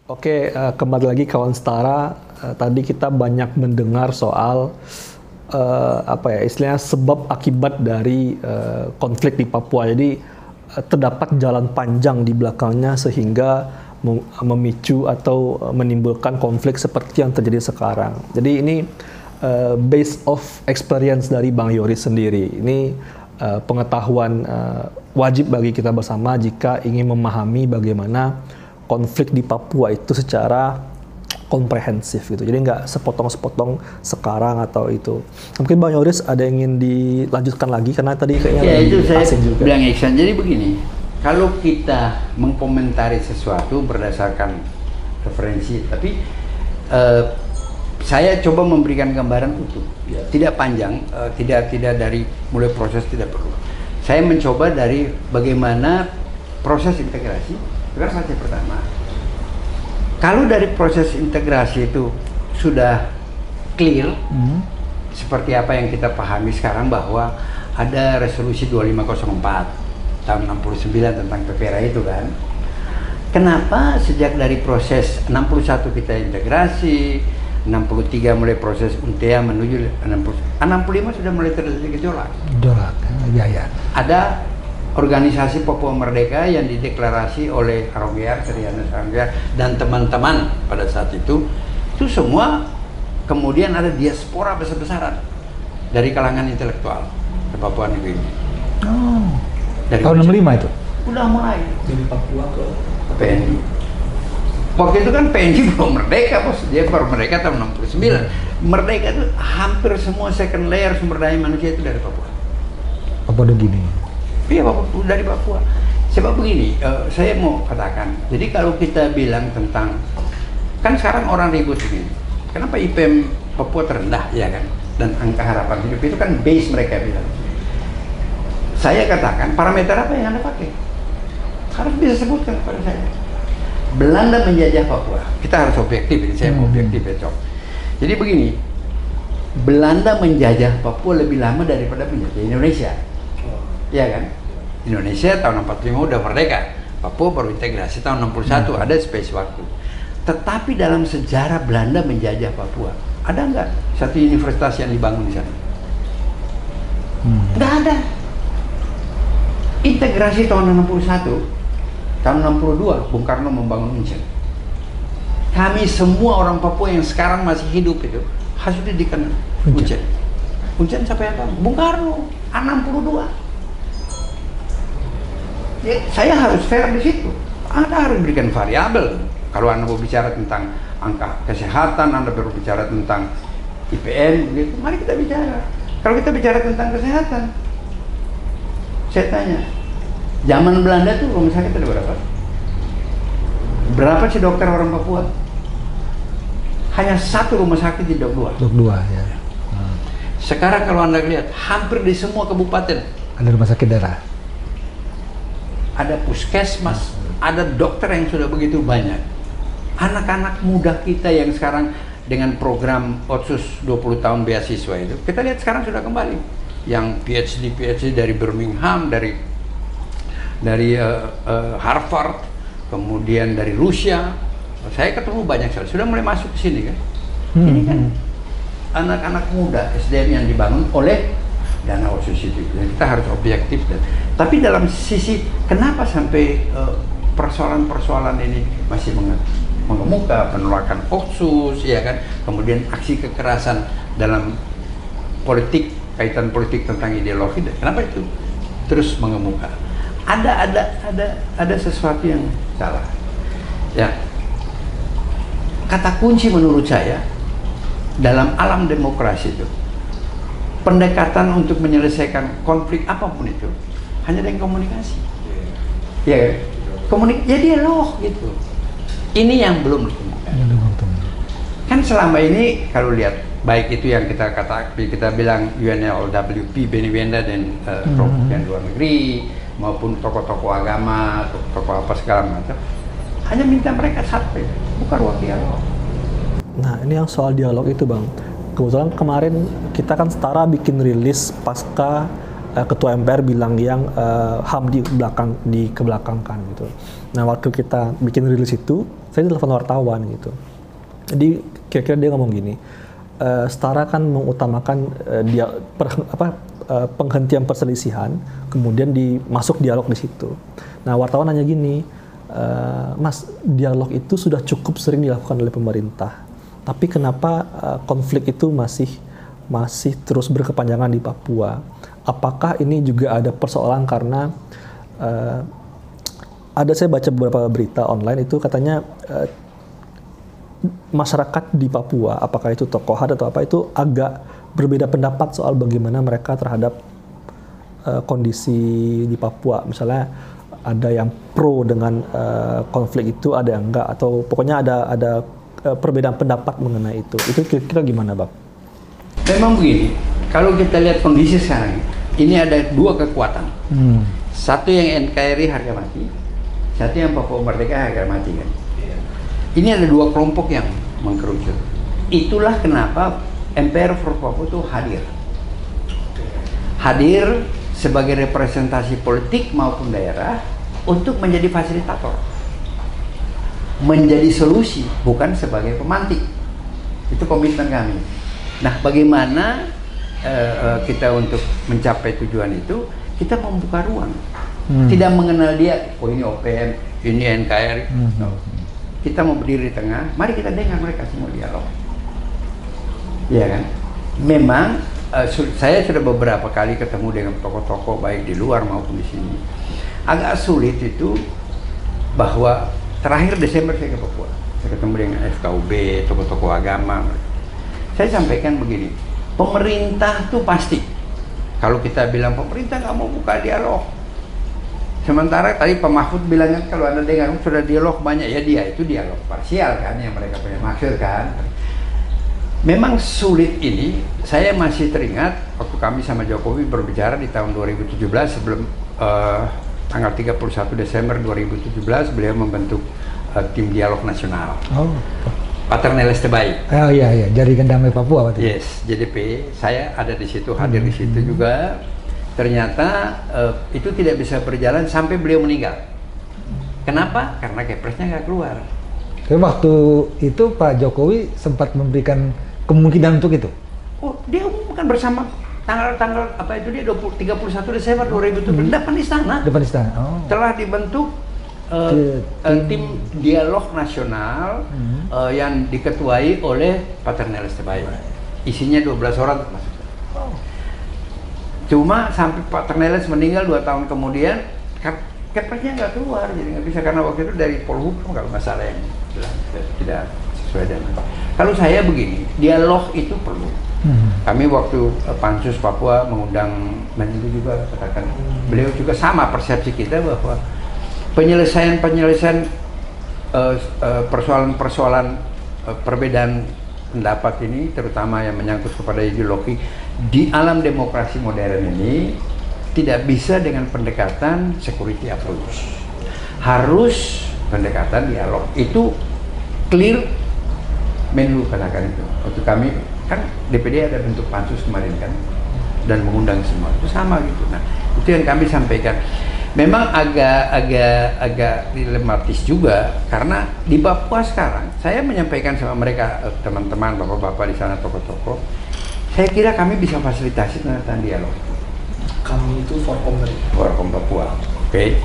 Oke, kembali lagi kawan setara. Tadi kita banyak mendengar soal istilahnya sebab akibat dari konflik di Papua. Jadi terdapat jalan panjang di belakangnya sehingga memicu atau menimbulkan konflik seperti yang terjadi sekarang. Jadi ini based of experience dari Bang Yoris sendiri. Ini pengetahuan wajib bagi kita bersama jika ingin memahami bagaimana konflik di Papua itu secara komprehensif gitu. Jadi nggak sepotong-sepotong sekarang atau itu. Mungkin Bang Yoris ada yang ingin dilanjutkan lagi karena tadi kayaknya ya itu saya juga. bilang Iksan. Jadi begini, kalau kita mengkomentari sesuatu berdasarkan referensi, tapi saya coba memberikan gambaran utuh, tidak panjang, tidak dari mulai proses, tidak perlu. Saya mencoba dari bagaimana proses integrasi. Itu kan fase pertama. Kalau dari proses integrasi itu sudah clear, seperti apa yang kita pahami sekarang bahwa ada resolusi 2504 tahun 69 tentang PPRA itu kan. Kenapa sejak dari proses 61 kita integrasi, 63 mulai proses UNTEA menuju 65 sudah mulai terjadi gejolak. Ya. Ada organisasi Papua Merdeka yang dideklarasi oleh Arogear, Trianus Arogear dan teman-teman pada saat itu semua kemudian ada diaspora besar-besaran dari kalangan intelektual ke Papua New Guinea. Dari tahun 65 itu? Udah mulai. Dari Papua ke PNI. Waktu itu kan PNI belum merdeka, bos. Dia baru merdeka tahun 69. Merdeka itu hampir semua second layer sumber daya manusia itu dari Papua. Papua New Guinea. Iya, dari Papua. Sebab begini, saya mau katakan, jadi kalau kita bilang tentang, kan sekarang orang ribut begini, kenapa IPM Papua terendah, ya kan? Dan angka harapan hidup itu kan base mereka bilang. Saya katakan, parameter apa yang Anda pakai? Harus bisa sebutkan kepada saya. Belanda menjajah Papua, kita harus objektif, ini saya mau objektif ya, Cok. Jadi begini, Belanda menjajah Papua lebih lama daripada menjajah Indonesia. Ya kan? Indonesia tahun 45 udah merdeka, Papua baru integrasi tahun 61, ada space waktu. Tetapi dalam sejarah Belanda menjajah Papua, ada nggak satu universitas yang dibangun di sana? Nggak ada. Integrasi tahun 61, tahun 62 Bung Karno membangun Uncen. Kami semua orang Papua yang sekarang masih hidup itu harus didikan Uncen. Uncen siapa yang bangun? Bung Karno, 62. Ya, saya harus fair di situ. Anda harus berikan variabel. Kalau Anda mau bicara tentang angka kesehatan, Anda berbicara tentang IPN, begitu. Mari kita bicara. Kalau kita bicara tentang kesehatan, saya tanya, zaman Belanda tuh rumah sakit ada berapa? Berapa sih dokter orang Papua? Hanya satu rumah sakit di Dok 2. Dok 2 ya. Sekarang kalau Anda lihat, hampir di semua kabupaten ada rumah sakit daerah. Ada puskesmas, ada dokter yang sudah begitu banyak. Anak-anak muda kita yang sekarang dengan program Otsus 20 tahun beasiswa itu, kita lihat sekarang sudah kembali. Yang PhD dari Birmingham, dari Harvard, kemudian dari Rusia. Saya ketemu banyak sekali, sudah mulai masuk ke sini kan. Ini kan anak-anak muda SDM yang dibangun oleh dana Otsus itu. Kita harus objektif. Tapi dalam sisi kenapa sampai persoalan-persoalan ini masih mengemuka, penolakan Otsus, ya kan, kemudian aksi kekerasan dalam politik, kaitan politik tentang ideologi, kenapa itu terus mengemuka? Ada sesuatu yang salah. Ya, kata kunci menurut saya dalam alam demokrasi itu, pendekatan untuk menyelesaikan konflik apapun itu hanya dengan komunikasi. Ya, ya dialog gitu. Ini yang belum ditemukan. Kan selama ini kalau lihat baik itu yang kita bilang UNLWP, Benny Wenda dan Kementerian Luar Negeri maupun tokoh-tokoh agama, tokoh apa segala macam, hanya minta mereka satu, bukan ruang dialog. Nah, ini yang soal dialog itu, Bang. Kebetulan kemarin kita kan setara bikin rilis pasca ketua MPR bilang yang HAM dikebelakangkan gitu. Nah waktu kita bikin rilis itu, saya telepon wartawan gitu. Jadi kira-kira dia ngomong gini, Setara kan mengutamakan penghentian perselisihan, kemudian masuk dialog di situ. Nah wartawan nanya gini, Mas, dialog itu sudah cukup sering dilakukan oleh pemerintah, tapi kenapa konflik itu masih terus berkepanjangan di Papua? Apakah ini juga ada persoalan karena saya baca beberapa berita online itu katanya masyarakat di Papua, apakah itu tokoh adat atau apa, itu agak berbeda pendapat soal bagaimana mereka terhadap kondisi di Papua. Misalnya ada yang pro dengan konflik itu, ada yang enggak, atau pokoknya ada perbedaan pendapat mengenai itu. Itu kira-kira gimana, Bang? Memang begini, kalau kita lihat kondisi sekarang, ini ada dua kekuatan. Satu yang NKRI harga mati, satu yang Papua Merdeka harga mati kan. Ini ada dua kelompok yang mengkerucut. Itulah kenapa MPR for Papua itu hadir. Hadir sebagai representasi politik maupun daerah untuk menjadi fasilitator. Menjadi solusi, bukan sebagai pemantik. Itu komitmen kami. Nah, bagaimana kita untuk mencapai tujuan itu, kita membuka ruang. Tidak mengenal dia, oh ini OPM, ini NKRI. No. Kita mau berdiri di tengah, mari kita dengar mereka semua dialog. Iya kan? Memang saya sudah beberapa kali ketemu dengan tokoh-tokoh baik di luar maupun di sini. Agak sulit itu bahwa terakhir Desember saya ke Papua. Saya ketemu dengan FKUB, tokoh-tokoh agama. Saya sampaikan begini, pemerintah tuh pasti. Kalau kita bilang pemerintah nggak mau buka dialog. Sementara tadi Pak Mahfud bilangnya kalau Anda dengar sudah dialog banyak, ya dia itu dialog parsial kan yang mereka punya maksud kan. Memang sulit ini, saya masih teringat waktu kami sama Jokowi berbicara di tahun 2017 sebelum tanggal 31 Desember 2017 beliau membentuk tim dialog nasional. Oh. Paterneles Tebai. Oh iya, Jaringan Damai Papua waktu itu. Yes, JDP. Saya ada di situ, hadir di situ juga. Ternyata itu tidak bisa berjalan sampai beliau meninggal. Kenapa? Karena Kepresnya nggak keluar. Tapi waktu itu Pak Jokowi sempat memberikan kemungkinan untuk itu. Oh, dia umumkan bersama tanggal apa itu dia 31 Desember 2007 depan istana. Depan istana. Oh. Telah dibentuk tim dialog nasional yang diketuai oleh Paterneles Tebai. Isinya 12 orang termasuk. Oh. Cuma sampai Paterneles meninggal 2 tahun kemudian, Kepresnya nggak keluar, jadi nggak bisa karena waktu itu dari Polhukam kalau nggak salah yang bilang tidak sesuai dengan. Kalau saya begini, dialog itu perlu. Kami waktu Pansus Papua mengundang Menlu juga katakan, beliau juga sama persepsi kita bahwa penyelesaian persoalan-persoalan perbedaan pendapat ini, terutama yang menyangkut kepada ideologi di alam demokrasi modern ini, tidak bisa dengan pendekatan security approach. Harus pendekatan dialog. Itu clear Menlu katakan itu. Waktu kami kan DPD ada bentuk pansus kemarin kan dan mengundang semua. Itu sama gitu. Nah, itu yang kami sampaikan. Memang agak dilematis juga karena di Papua sekarang saya menyampaikan sama mereka teman-teman bapak-bapak di sana tokoh-tokoh, saya kira kami bisa fasilitasi tentang dialog. Kami itu Forkom Papua. Oke.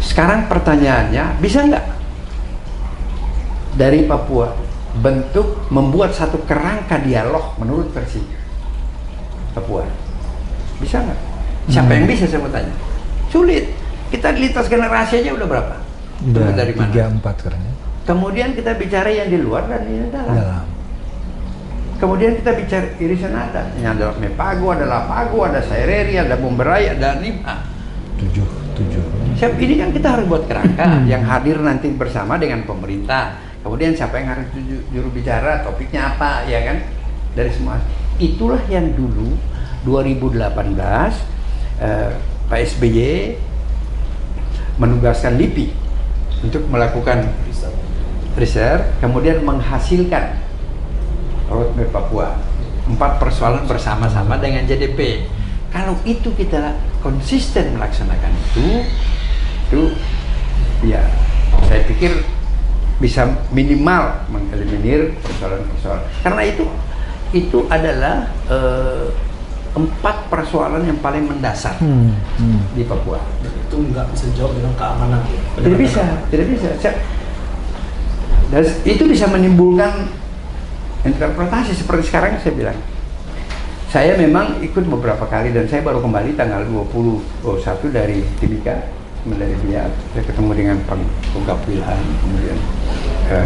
Sekarang pertanyaannya, bisa nggak dari Papua membuat satu kerangka dialog menurut versi Papua? Bisa nggak? Siapa yang bisa, saya mau tanya? Sulit. Kita lintas generasi aja udah berapa? Udah dari mana? 3-4 sekarang ya. Kemudian kita bicara yang di luar dan di dalam. Kemudian kita bicara irisan adat. Yang ada Mepago, ada Lapago, ada Saireri, ada Bomberai, ada Nima. 7. Siap, ini kan kita harus buat kerangka yang hadir nanti bersama dengan pemerintah. Kemudian siapa yang harus juru bicara, topiknya apa, ya kan? Dari semua. Itulah yang dulu 2018 Pak SBY menugaskan LIPI untuk melakukan riset, kemudian menghasilkan roadmap Papua 4 persoalan bersama-sama dengan JDP. Kalau itu kita konsisten melaksanakan itu ya saya pikir bisa minimal mengeliminir persoalan-persoalan. Karena itu adalah 4 persoalan yang paling mendasar di Papua. Itu nggak bisa jawab dengan keamanan. Tidak bisa. Dan itu bisa menimbulkan interpretasi seperti sekarang saya bilang. Saya memang ikut beberapa kali dan saya baru kembali tanggal 21 dari Timika, dari Biak. Saya ketemu dengan Pangkogap Wilhan, kemudian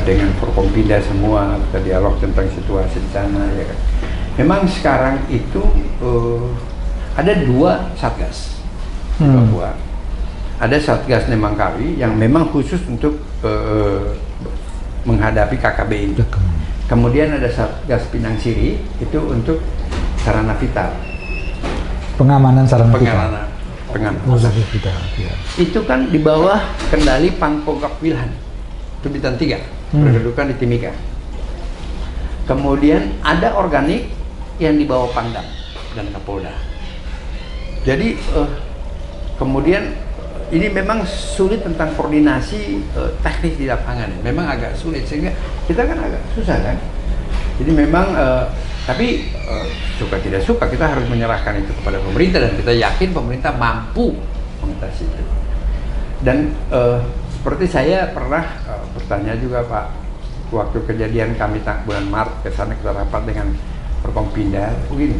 dengan Forkompinda semua, kita dialog tentang situasi di sana. Ya kan. Memang sekarang itu ada 2 satgas di Papua. Ada Satgas Nemangkawi yang memang khusus untuk menghadapi KKB ini. Kemudian ada Satgas Pinang Siri itu untuk sarana vital. Pengamanan sarana vital. Vital. Ya. Itu kan di bawah kendali Pangkogap Wilhan. Itu Bintang 3, berkedudukan di Timika. Kemudian ada organik yang di bawah Pangdam dan Kapolda. Jadi kemudian ini memang sulit tentang koordinasi teknis di lapangan. Memang agak sulit sehingga kita kan agak susah kan. Jadi memang tapi suka tidak suka kita harus menyerahkan itu kepada pemerintah dan kita yakin pemerintah mampu mengatasi itu. Dan seperti saya pernah bertanya juga Pak, waktu kejadian kami bulan Maret ke sana kita rapat dengan Forkompinda, begini.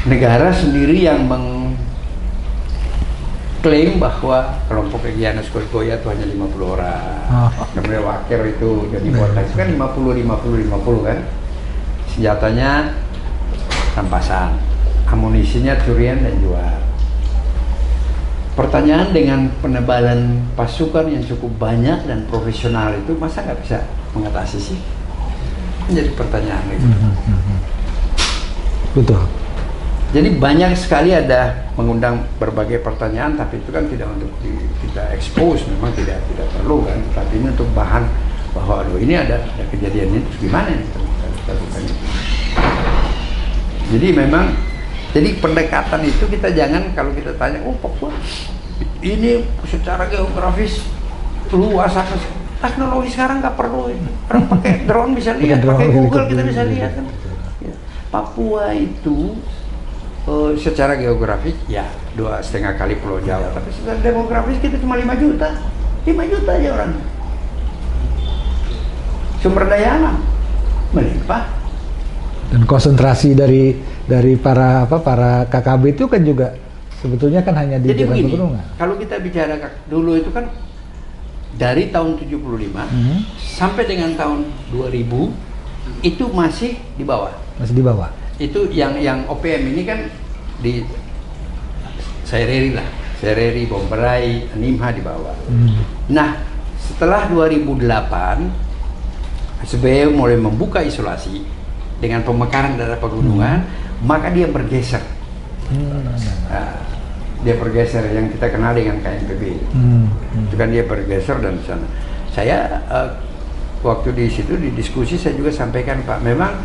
Negara sendiri yang mengklaim bahwa kelompok Egyanus Koikoya itu hanya 50 orang. Kemudian Wakir itu jadi kota itu kan 50 kan. Senjatanya rampasan, amunisinya curian dan jual. Pertanyaan dengan penebalan pasukan yang cukup banyak dan profesional itu masa nggak bisa mengatasi sih? Jadi pertanyaan itu. Betul. Jadi banyak sekali ada mengundang berbagai pertanyaan, tapi itu kan tidak untuk kita expose, memang tidak perlu kan. Tapi ini untuk bahan bahwa aduh ini ada kejadian ini, terus gimana nih? Jadi memang, jadi pendekatan itu kita jangan kalau kita tanya, oh Papua ini secara geografis luas, teknologi sekarang nggak perlu itu. Orang pakai drone bisa lihat, pakai Google kita bisa lihat kan. Ya. Papua itu secara geografis ya 2,5 kali Pulau Jawa, tapi secara demografis kita cuma 5 juta aja orang. Sumber daya alam melimpah. Dan konsentrasi dari para KKB itu kan juga sebetulnya kan hanya di daerah pegunungan. Kalau kita bicara dulu itu kan dari tahun 75 sampai dengan tahun 2000 itu masih di bawah. Masih di bawah. Itu yang OPM ini kan di Sereri, Bomberai, Nimha di bawah. Nah, setelah 2008 SBY mulai membuka isolasi dengan pemekaran daerah pegunungan, maka dia bergeser. Nah, dia bergeser yang kita kenal dengan KNPB. Itu kan dia bergeser dan di sana. Saya waktu di situ di diskusi saya juga sampaikan Pak, memang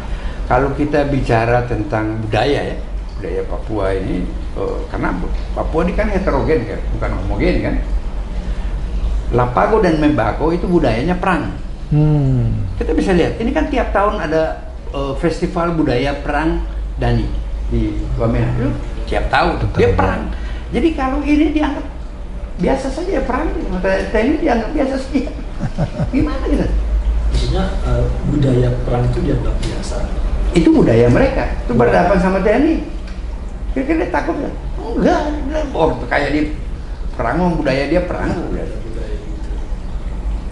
kalau kita bicara tentang budaya Papua ini, karena Papua ini kan heterogen kan, bukan homogen kan. Lapago dan Membako itu budayanya perang. Kita bisa lihat, ini kan tiap tahun ada festival budaya perang Dani di Wamena itu tiap tahun dia perang. Jadi kalau ini dianggap biasa saja perang, TNI dianggap biasa saja. Gimana gitu? Maksudnya budaya perang itu dianggap biasa. Itu budaya mereka. Itu berhadapan sama TNI. Kira-kira dia takut nggak? Enggak. Oh, kayak di perang, budaya dia perang.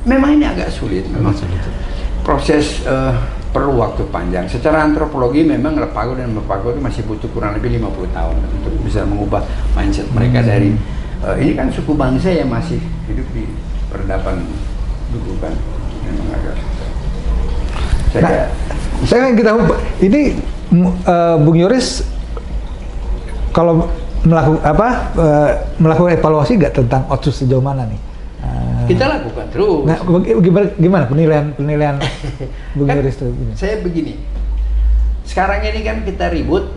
Memang ini agak sulit. Memang proses perlu waktu panjang. Secara antropologi memang Lapago dan Mepago itu masih butuh kurang lebih 50 tahun untuk bisa mengubah mindset mereka dari ini kan suku bangsa yang masih hidup di peradaban dulu kan. Memang agak saya kita ini Bung Yoris kalau melakukan evaluasi nggak tentang Otsus sejauh mana nih? Kita lakukan terus. Nah, gimana penilaian Bung Yoris itu? Saya begini, sekarang ini kan kita ribut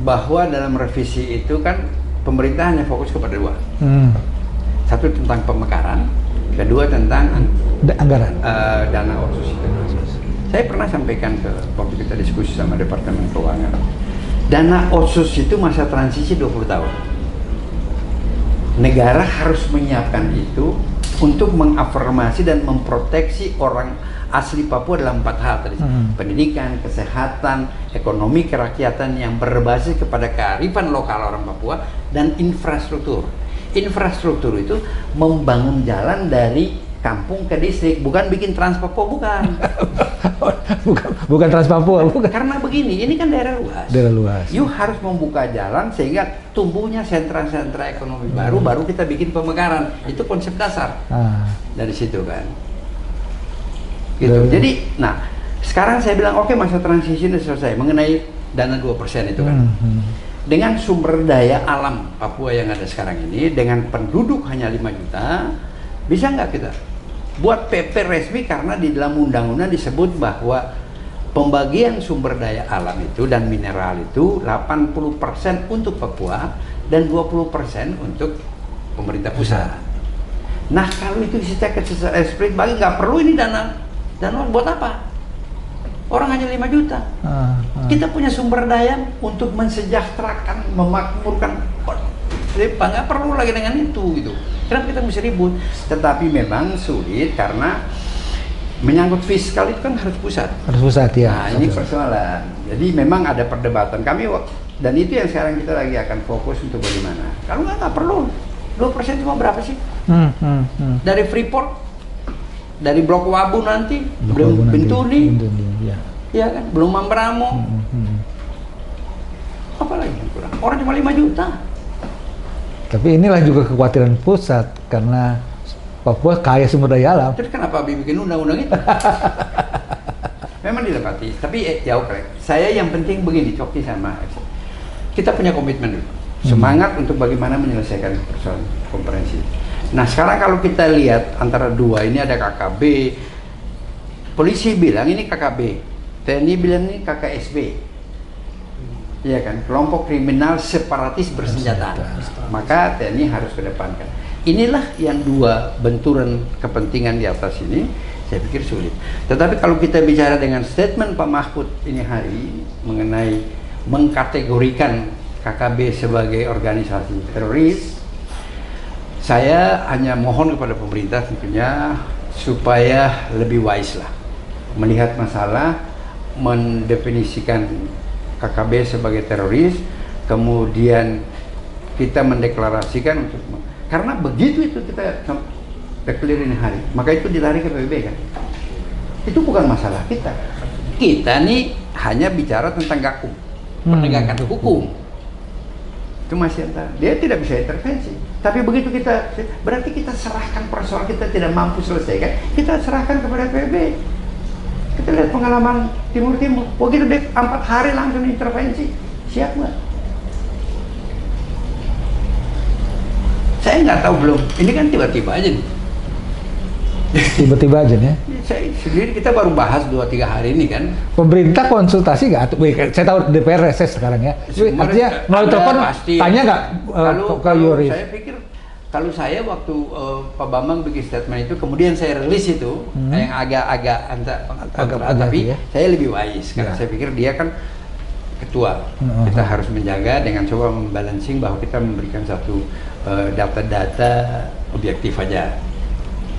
bahwa dalam revisi itu kan pemerintah hanya fokus kepada dua. Satu tentang pemekaran, kedua tentang anggaran, dana otsus itu. Saya pernah sampaikan waktu kita diskusi sama Departemen Keuangan, dana otsus itu masa transisi 20 tahun. Negara harus menyiapkan itu untuk mengafirmasi dan memproteksi orang asli Papua dalam 4 hal tadi. Pendidikan, kesehatan, ekonomi kerakyatan yang berbasis kepada kearifan lokal orang Papua, dan infrastruktur. Infrastruktur itu membangun jalan dari kampung ke distrik, bukan bikin Trans Papua, bukan. bukan Trans Papua, bukan. Karena begini, ini kan daerah luas. Daerah luas. You harus membuka jalan sehingga tumbuhnya sentra-sentra ekonomi baru kita bikin pemekaran. Itu konsep dasar. Dari situ kan. Gitu. Jadi, nah, sekarang saya bilang oke, masa transisi sudah selesai mengenai dana 2% itu kan. Dengan sumber daya alam Papua yang ada sekarang ini, dengan penduduk hanya 5 juta, bisa nggak kita buat PP resmi, karena di dalam undang-undang disebut bahwa pembagian sumber daya alam itu dan mineral itu 80% untuk Papua dan 20% untuk pemerintah pusat. Nah, kalau itu secara esprit bagi, nggak perlu ini dana buat apa? Orang hanya 5 juta. Kita punya sumber daya untuk mensejahterakan, memakmurkan. Nggak perlu lagi dengan itu gitu. Kenapa kita mesti ribut? Tetapi memang sulit karena menyangkut fiskal itu kan harus pusat. Harus pusat ya. Nah, ini persoalan. Jadi memang ada perdebatan kami, dan itu yang sekarang kita lagi akan fokus untuk bagaimana. Kalau nggak perlu. 2% cuma berapa sih? Dari Freeport, dari Blok Wabu nanti, belum Bintuni, ya kan, belum Mambramo. Apalagi yang kurang? Orang cuma 5 juta. Tapi inilah juga kekhawatiran pusat karena Papua kaya sumber daya alam. Terus kenapa bikin undang-undang itu? Memang dilepati. Tapi ya oke. Saya yang penting begini, Coki sama kita punya komitmen dulu. Semangat untuk bagaimana menyelesaikan persoalan komprehensif. Nah, sekarang kalau kita lihat antara dua ini ada KKB. Polisi bilang ini KKB. TNI bilang ini KKSB. Iya kan, kelompok kriminal separatis bersenjata. Maka TNI harus kedepankan. Inilah yang dua benturan kepentingan di atas ini, saya pikir sulit. Tetapi kalau kita bicara dengan statement Pak Mahfud ini hari mengenai mengkategorikan KKB sebagai organisasi teroris, saya hanya mohon kepada pemerintah tentunya supaya lebih wise lah melihat masalah, mendefinisikan KKB sebagai teroris, kemudian kita mendeklarasikan untuk, karena begitu itu kita declare ini hari, maka itu dilari ke PBB kan. Itu bukan masalah kita. Kita nih hanya bicara tentang gakum, penegakan hukum. Itu masih antara, dia tidak bisa intervensi. Tapi begitu kita, berarti kita serahkan persoalan kita tidak mampu selesaikan, kita serahkan kepada PBB. Kita lihat pengalaman Timur-Timur, begitu deh 4 hari langsung intervensi, siap nggak? Saya nggak tahu belum, ini kan tiba-tiba aja nih. Tiba-tiba aja ya? Saya sendiri, kita baru bahas 2-3 hari ini kan. Pemerintah konsultasi nggak? Saya tahu DPR reses sekarang ya. Artinya melalui telepon tanya nggak ke Yuris? Saya pikir, kalau saya waktu Pak Bambang bikin statement itu, kemudian saya rilis itu, yang agak tapi ya? Saya lebih wise karena saya pikir dia kan ketua. Kita harus menjaga dengan coba membalancing bahwa kita memberikan satu data-data objektif aja.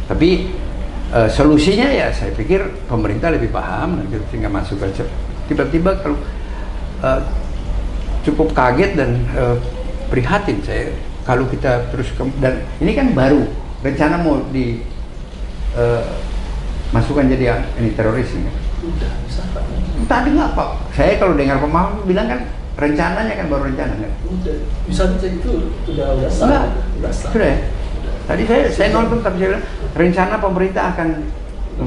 Tapi solusinya ya saya pikir pemerintah lebih paham, dan kita masukkan. Tiba-tiba kalau cukup kaget dan prihatin saya kalau kita terus dan ini kan baru rencana mau di masukkan jadi ini teroris ini. Udah, bisa Pak. Tadi nggak Pak. Saya kalau dengar Pak Mahfud bilang kan rencananya kan baru rencana nggak? Udah, bisa itu sudah sah. Sudah ya? Tadi saya nonton tapi saya bilang rencana pemerintah akan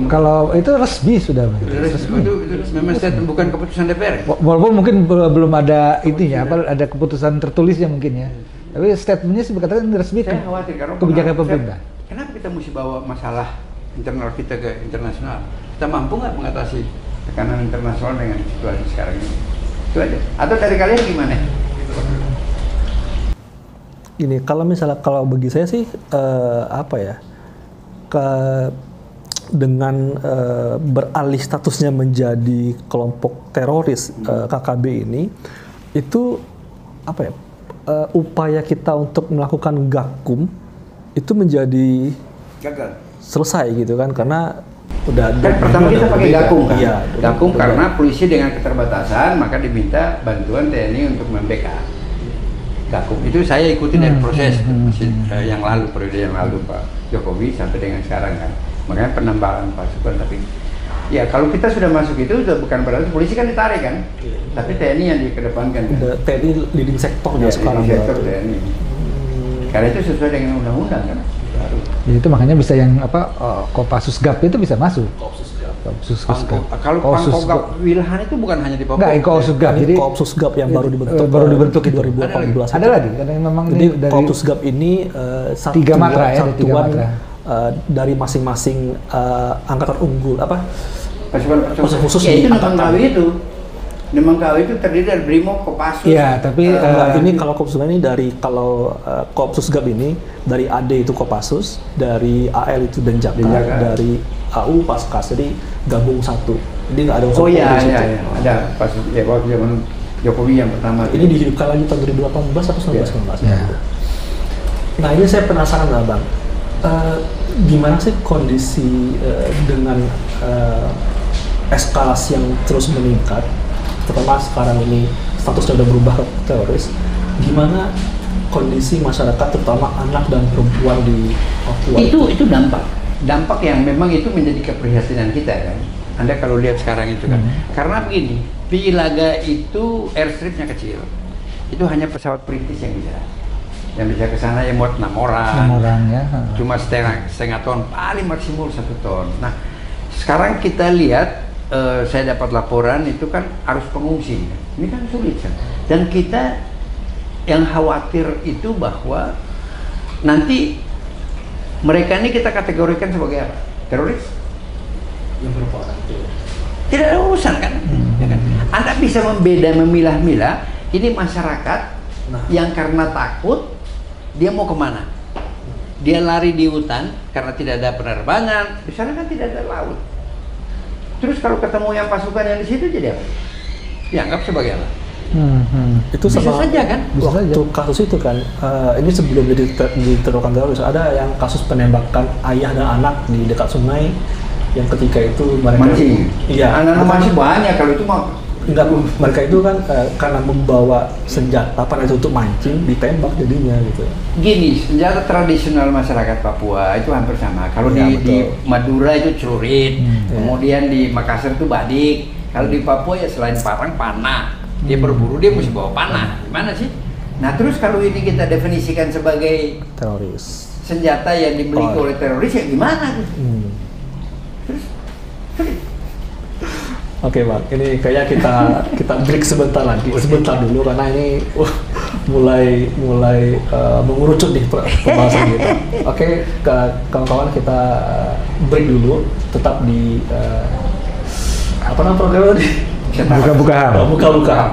kalau itu resmi sudah. Resmi. Itu memang statement, bukan keputusan DPR. Walaupun mungkin belum ada itunya, ada keputusan tertulisnya mungkin ya. Tapi statementnya sih berkata resmi saya khawatir karena kebijakan pemerintah. Kenapa kita mesti bawa masalah internal kita ke internasional? Kita mampu nggak mengatasi tekanan internasional dengan situasi sekarang ini? Itu aja. Atau dari kalian gimana? gini, kalau misalnya kalau bagi saya sih apa ya, dengan beralih statusnya menjadi kelompok teroris KKB ini, itu apa ya, upaya kita untuk melakukan gakum itu menjadi gagal. Selesai gitu kan, karena udah Kan pertama kita pakai gakum kan? Iya, Gakum karena polisi dengan keterbatasan maka diminta bantuan TNI untuk membackup. Gakum itu saya ikuti dari proses yang lalu, periode yang lalu Pak Jokowi sampai dengan sekarang kan. Makanya penambahan pasukan, tapi ya kalau kita sudah masuk itu sudah bukan berarti polisi kan ditarik kan, tapi TNI yang dikedepankan kan. TNI leading sektornya sekarang. Sektor TNI. Karena itu sesuai dengan undang-undang kan. Baru. Jadi itu makanya bisa yang apa Kopassus Gap itu bisa masuk. Kopassus Gap. Kalau Pangkogap Wilhan itu bukan hanya di Papua. Enggak, Kopassus Gap. Jadi Kopassus Gap yang baru dibentuk. Baru dibentuk di itu. 2018. Ada lagi, karena memang Jadi ini dari Kopassus Gap ini tiga matra ya, ada tiga satuan matra. Dari masing-masing angkatan unggul apa? Pasukan khusus ya, di itu angkatan. Nemangkawi itu terdiri dari Brimob, Kopassus. Iya, tapi Ini kalau Kopassus ini dari Kopassus Gap ini dari AD itu Kopassus, dari AL itu Denjaka, dari AU Paskas, jadi gabung satu. Jadi nggak ada unsur Oh iya, polisi iya, itu. iya. Ada pas ya waktu zaman Jokowi yang pertama. Ini dihidupkan lagi tahun 2018 atau 19 Ya. Nah ini saya penasaran lah Bang, gimana sih kondisi dengan eskalasi yang terus meningkat, terutama sekarang ini statusnya udah berubah ke teroris, gimana kondisi masyarakat terutama anak dan perempuan di Papua? Itu dampak yang memang itu menjadi keprihatinan kita kan. Anda kalau lihat sekarang itu kan, karena begini, Pilaga itu airstripnya kecil, itu hanya pesawat perintis yang bisa ke sana yang muat 6 orang. 6 orang ya. Cuma setengah ton, paling maksimal 1 ton. Nah, sekarang kita lihat, saya dapat laporan itu kan arus pengungsi. Ini kan sulit kan. Dan kita yang khawatir itu bahwa nanti mereka ini kita kategorikan sebagai apa? Teroris? Yang berapa orang itu? Tidak ada urusan kan? Ya kan? Anda bisa memilah-milah ini masyarakat yang karena takut dia mau kemana? Dia lari di hutan karena tidak ada penerbangan. Di sana kan tidak ada laut. Terus kalau ketemu yang pasukan yang di situ jadi apa? Dianggap sebagai apa? Itu Bisa sama saja kan? Bisa waktu saja. kasus itu kan, ini sebelum diterorkan teroris, ada yang kasus penembakan ayah dan anak di dekat sungai, yang ketika itu mereka Mancing. iya, Anak-anak masih banyak kalau itu mah. enggak, mereka itu kan karena membawa senjata pada itu untuk mancing, ditembak jadinya gitu. Gini, senjata tradisional masyarakat Papua itu hampir sama. Kalau Ya, di betul. Madura itu celurit, Ya. kemudian di Makassar itu badik. Kalau di Papua ya selain parang panah. Dia berburu dia mesti bawa panah. Gimana sih? Nah terus kalau ini kita definisikan sebagai Teroris. senjata yang dimiliki Oh. oleh teroris ya gimana? Terus Oke Bang, ini kayaknya kita break sebentar dulu karena ini mulai mengerucut nih pembahasan kita. Oke, kawan-kawan kita break dulu, tetap di apa nama programnya tadi? Buka-bukaan. Buka-bukaan.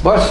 Bos,